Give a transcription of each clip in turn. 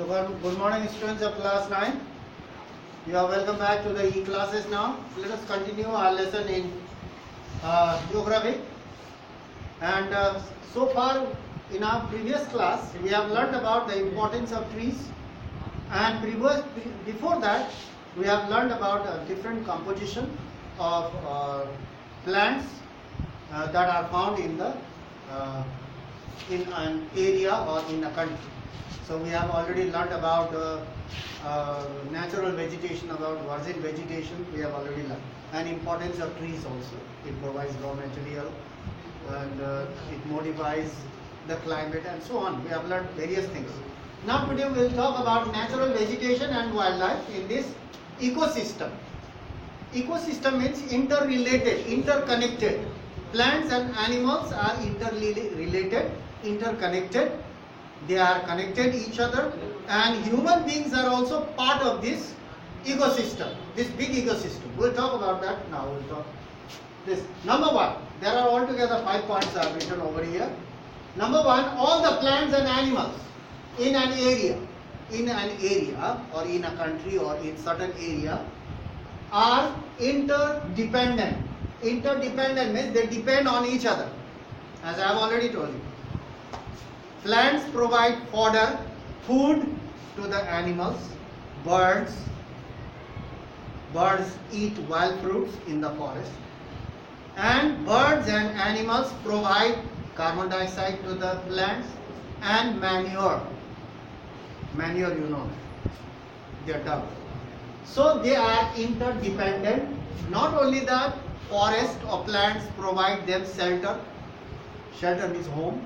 So good morning students of class 9. You are welcome back to the e-classes now. Let us continue our lesson in geography. And so far in our previous class we have learned about the importance of trees, and before that we have learned about a different composition of plants that are found in an area or in a country. So we have already learned about natural vegetation, about virgin vegetation. We have already learned, and importance of trees also. It provides raw material, and it modifies the climate, and so on. We have learned various things. Now today we will talk about natural vegetation and wildlife in this ecosystem. Ecosystem means interrelated, interconnected. Plants and animals are interrelated, interconnected. They are connected each other, and human beings are also part of this ecosystem, this big ecosystem. We'll talk about that now. We'll talk this. Number one, there are altogether 5 points are written over here. Number one, all the plants and animals in an area or in a country or in certain area are interdependent. Interdependent means they depend on each other, as I have already told you. Plants provide fodder, food to the animals. Birds eat wild fruits in the forest. And birds and animals provide carbon dioxide to the plants and manure. Manure, you know, their dung. So they are interdependent. Not only that, forest or plants provide them shelter. Shelter means home,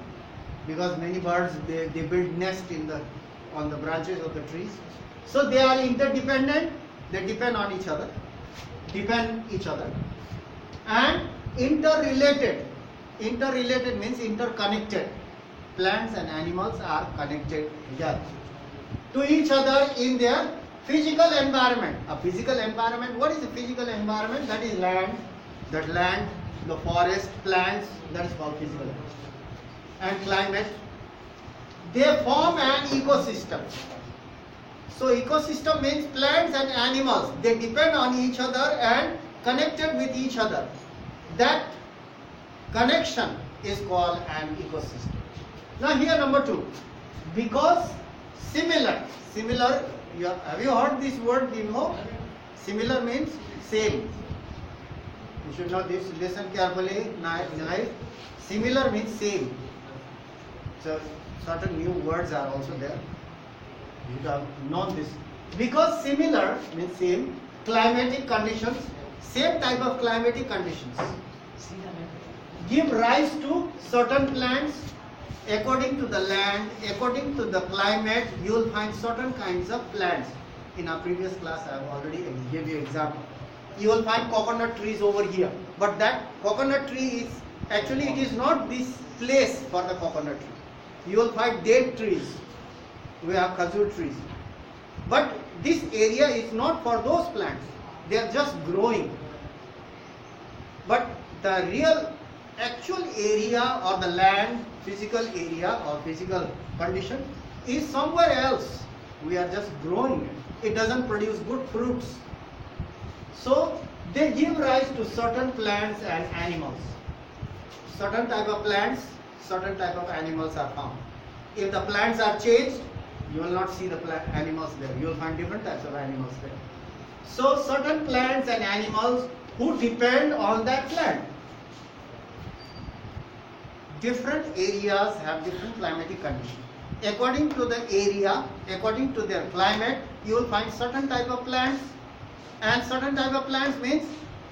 because many birds they build nest on the branches of the trees. So they are interdependent. They depend on each other. And interrelated. Interrelated means interconnected. Plants and animals are connected together to each other in their physical environment. A physical environment. What is a physical environment? That is land. That land, the forest, plants. That is called physical environment. And climate. They form an ecosystem. So ecosystem means plants and animals. They depend on each other and connected with each other. That connection is called an ecosystem. Now here number 2. Because similar. Have you heard this word before? Similar means same. You should know this. Listen carefully. Nice. Similar means same. So certain new words are also there. You have known this. Because similar means same. Climatic conditions, same type of climatic conditions, give rise to certain plants. According to the land, according to the climate, you will find certain kinds of plants. In our previous class, I have already gave you example. You will find coconut trees over here, but that coconut tree is actually it is not this place for the coconut tree. You will find date trees. We have khajur trees, but this area is not for those plants. They are just growing. But the real actual area or the land, physical area or physical condition is somewhere else. We are just growing it. It doesn't produce good fruits. So they give rise to certain plants and animals. Certain type of plants, certain type of animals are found. If the plants are changed, you will not see the animals there. You will find different types of animals there. So certain plants and animals who depend on that plant. Different areas have different climatic conditions. According to the area, according to their climate, you will find certain type of plants, and certain type of plants means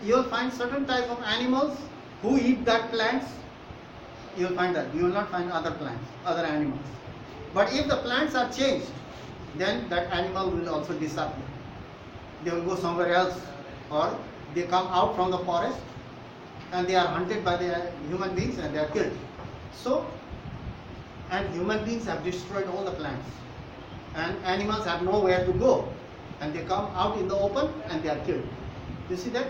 you will find certain type of animals who eat that plants. You will find that. You will not find other plants, other animals. But if the plants are changed, then that animal will also disappear. They will go somewhere else, or they come out from the forest and they are hunted by the human beings and they are killed. So, and human beings have destroyed all the plants, and animals have nowhere to go, and they come out in the open and they are killed. You see that?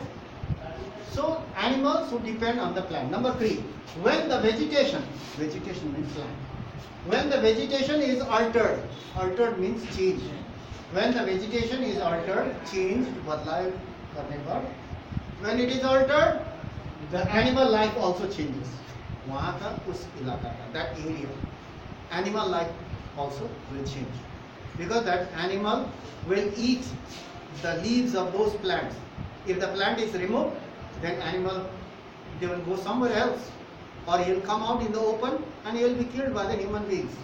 So animals who depend on the plant. Number 3, when the vegetation means land. When the vegetation is altered, altered means change. When the vegetation is altered, changed, बदलाव करने पर, when it is altered, the animal life also changes. वहाँ का उस इलाका का, that area, animal life also will change, because that animal will eat the leaves of those plants. If the plant is removed, then animal, they will go somewhere else, or he will come out in the open and he will be killed by the human beings.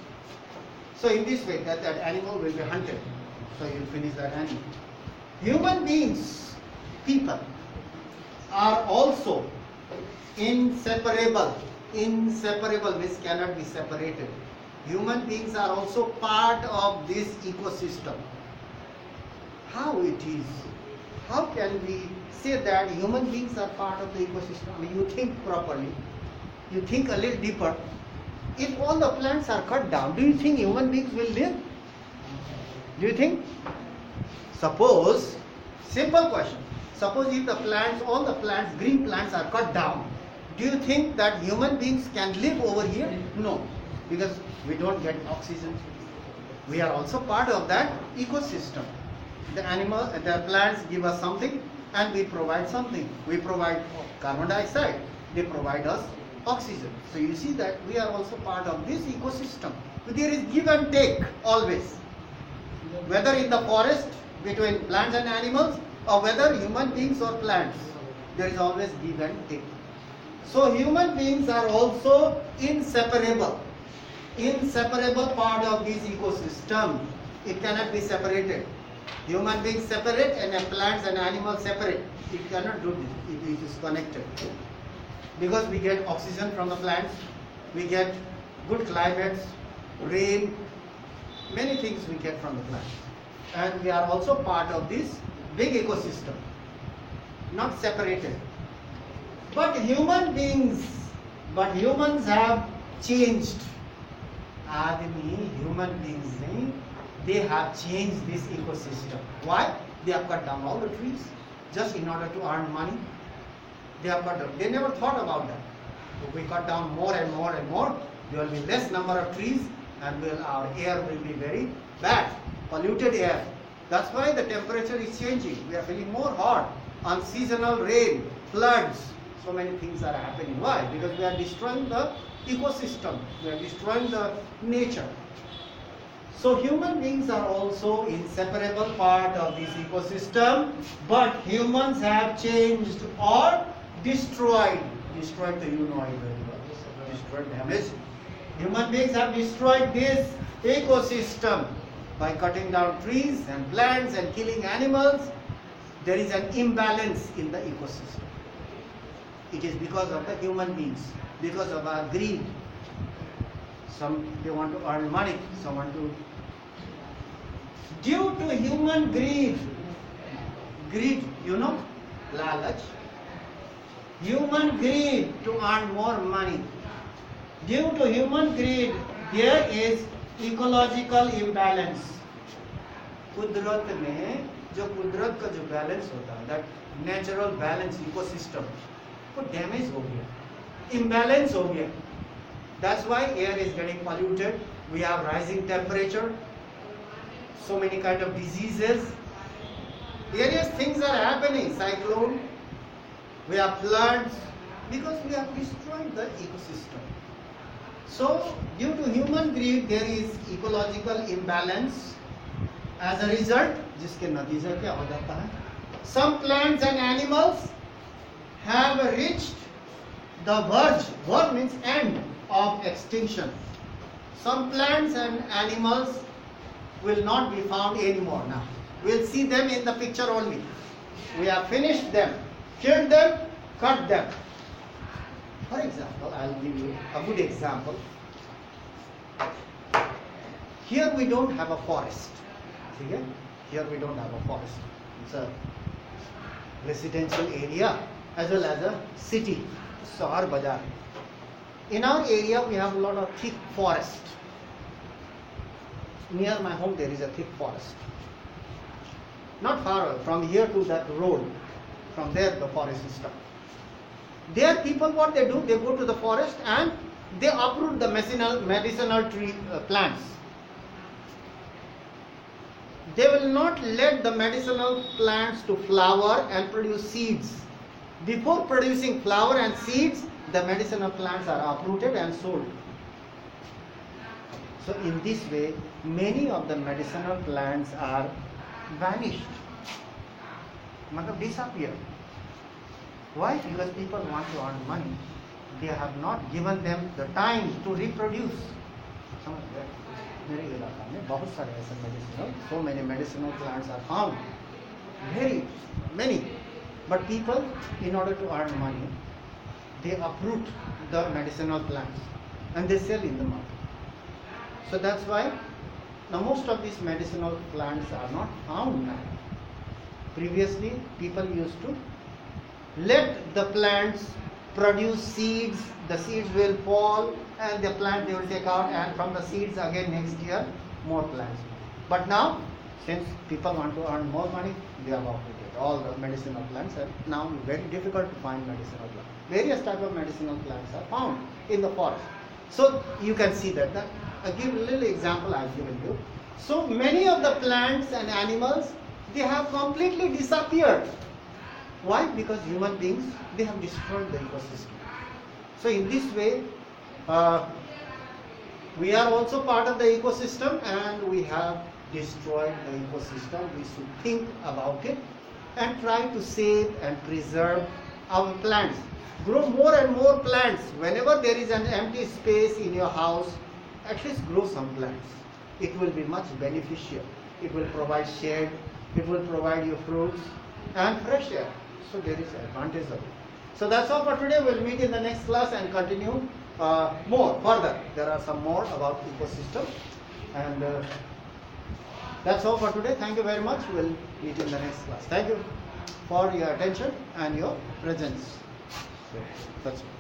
So in this way, that animal will be hunted. So you will finish that animal. Human beings, people, are also inseparable. Inseparable means cannot be separated. Human beings are also part of this ecosystem. How it is? How can we say that human beings are part of the ecosystem? I mean, you think properly. You think a little deeper. If all the plants are cut down, do you think human beings will live? Do you think? Suppose, simple question. Suppose if the plants, all the plants, green plants are cut down, do you think that human beings can live over here? No, because we don't get oxygen. We are also part of that ecosystem. The animal, the plants give us something and we provide something. We provide carbon dioxide, they provide us oxygen. So you see that we are also part of this ecosystem. So there is give and take always. Whether in the forest between plants and animals, or whether human beings or plants, there is always give and take. So human beings are also inseparable. Inseparable part of this ecosystem. It cannot be separated. Human beings separate and plants and animals separate. It cannot do this. It is connected. Because we get oxygen from the plants, we get good climates, rain, many things we get from the plants. And we are also part of this big ecosystem, not separated. But humans have changed. Human beings, they have changed this ecosystem. Why? They have cut down all the trees just in order to earn money. They have cut down. They never thought about that. If we cut down more and more and more, there will be less number of trees and our air will be very bad, polluted air. That's why the temperature is changing. We are feeling more hot, unseasonal rain, floods. So many things are happening. Why? Because we are destroying the ecosystem. We are destroying the nature. So human beings are also inseparable part of this ecosystem, but humans have changed or destroyed. Destroyed, you know it very well. Destroyed, damaged. Human beings have destroyed this ecosystem by cutting down trees and plants and killing animals. There is an imbalance in the ecosystem. It is because of the human beings, because of our greed. Some they want to earn money, some want to. Due to human greed, you know, lalach. Human greed to earn more money. Due to human greed, there is ecological imbalance. कुदरत में जो कुदरत का जो balance होता है, that natural balance ecosystem, वो damage हो गया, imbalance हो गया. That's why air is getting polluted. We have rising temperature, so many kind of diseases. Various things are happening. Cyclone, we have floods, because we have destroyed the ecosystem. So, due to human greed, there is ecological imbalance. As a result, जिसके नतीजा क्या हो जाता है? Some plants and animals have reached the verge. Verge means end of extinction. Some plants and animals will not be found anymore now. We'll see them in the picture only. We have finished them, killed them, cut them. For example, I'll give you a good example. Here we don't have a forest. Okay? Here we don't have a forest. It's a residential area as well as a city, Sahar Bazar. In our area we have a lot of thick forest. Near my home there is a thick forest. Not far away, from here to that road, from there the forest is stuck. There people, what they do, they go to the forest and they uproot the medicinal tree plants. They will not let the medicinal plants to flower and produce seeds. Before producing flower and seeds, the medicinal plants are uprooted and sold. So in this way, many of the medicinal plants are vanished, disappeared. Why? Because people want to earn money. They have not given them the time to reproduce. मेरे इलाका में बहुत सारे ऐसे medicinal, so many medicinal plants are found, very many. But people, in order to earn money, they uproot the medicinal plants and they sell in the market. So that's why now most of these medicinal plants are not found now. Previously, people used to let the plants produce seeds, the seeds will fall and the plant they will take out, and from the seeds again next year more plants. But now, since people want to earn more money, they have uprooted all the medicinal plants, and now very difficult to find medicinal plants. Various type of medicinal plants are found in the forest. So you can see that. I'll give a little example I've given you. So many of the plants and animals, they have completely disappeared. Why? Because human beings, they have destroyed the ecosystem. So in this way, we are also part of the ecosystem and we have destroyed the ecosystem. We should think about it and try to save and preserve our plants. Grow more and more plants. Whenever there is an empty space in your house, at least grow some plants. It will be much beneficial. It will provide shade, it will provide you fruits and fresh air. So there is advantage of it. So that's all for today. We'll meet in the next class and continue more further. There are some more about ecosystem, and that's all for today. Thank you very much. We'll meet in the next class. Thank you for your attention and your presence. So that's all.